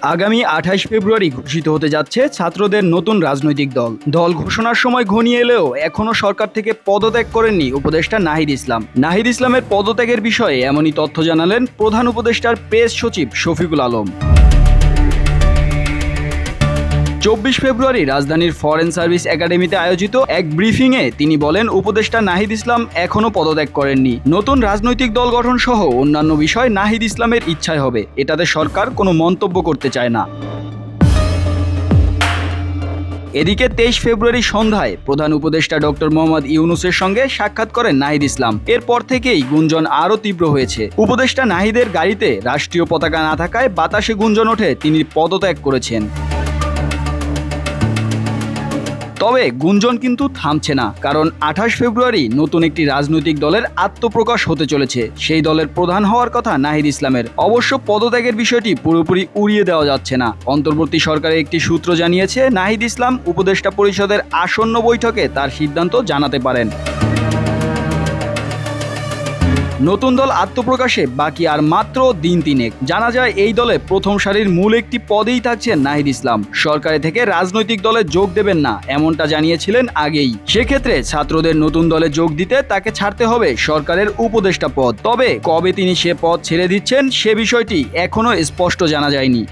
আগামী ২৮ ফেব্রুয়ারি ঘোষিত হতে যাচ্ছে ছাত্রদের নতুন রাজনৈতিক দল। দল ঘোষণার সময় ঘনিয়ে এলেও এখনও সরকার থেকে পদত্যাগ করেননি উপদেষ্টা নাহিদ ইসলাম। নাহিদ ইসলামের পদত্যাগের বিষয়ে এমনই তথ্য জানালেন প্রধান উপদেষ্টার প্রেস সচিব শফিকুল আলম। ২৪ ফেব্রুয়ারি রাজধানীর ফরেন সার্ভিস একাডেমিতে আয়োজিত এক ব্রিফিংয়ে তিনি বলেন, উপদেষ্টা নাহিদ ইসলাম এখনও পদত্যাগ করেননি। নতুন রাজনৈতিক দল গঠন সহ অন্যান্য বিষয় নাহিদ ইসলামের ইচ্ছায় হবে, এটাতে সরকার কোনো মন্তব্য করতে চায় না। এদিকে ২৩ ফেব্রুয়ারি সন্ধ্যায় প্রধান উপদেষ্টা ডক্টর মোহাম্মদ ইউনূসের সঙ্গে সাক্ষাৎ করেন নাহিদ ইসলাম। এরপর থেকেই গুঞ্জন আরও তীব্র হয়েছে। উপদেষ্টা নাহিদের গাড়িতে রাষ্ট্রীয় পতাকা না থাকায় বাতাসে গুঞ্জন ওঠে তিনি পদত্যাগ করেছেন। তবে গুঞ্জন কিন্তু থামছে না, কারণ ২৮ ফেব্রুয়ারি নতুন একটি রাজনৈতিক দলের আত্মপ্রকাশ হতে চলেছে। সেই দলের প্রধান হওয়ার কথা নাহিদ ইসলামের। অবশ্য পদত্যাগের বিষয়টি পুরোপুরি উড়িয়ে দেওয়া যাচ্ছে না। অন্তর্বর্তী সরকারের একটি সূত্র জানিয়েছে, নাহিদ ইসলাম উপদেষ্টা পরিষদের আসন্ন বৈঠকে তার সিদ্ধান্ত জানাতে পারেন। নতুন দল আত্মপ্রকাশে বাকি আর মাত্র দিন তিনেক। জানা যায় এই দলে প্রথম সারির মূল একটি পদেই থাকছেন নাহিদ ইসলাম। সরকারে থেকে রাজনৈতিক দলে যোগ দেবেন না, এমনটা জানিয়েছিলেন আগেই। সেক্ষেত্রে ছাত্রদের নতুন দলে যোগ দিতে তাকে ছাড়তে হবে সরকারের উপদেষ্টা পদ। তবে কবে তিনি সে পদ ছেড়ে দিচ্ছেন সে বিষয়টি এখনও স্পষ্ট জানা যায়নি।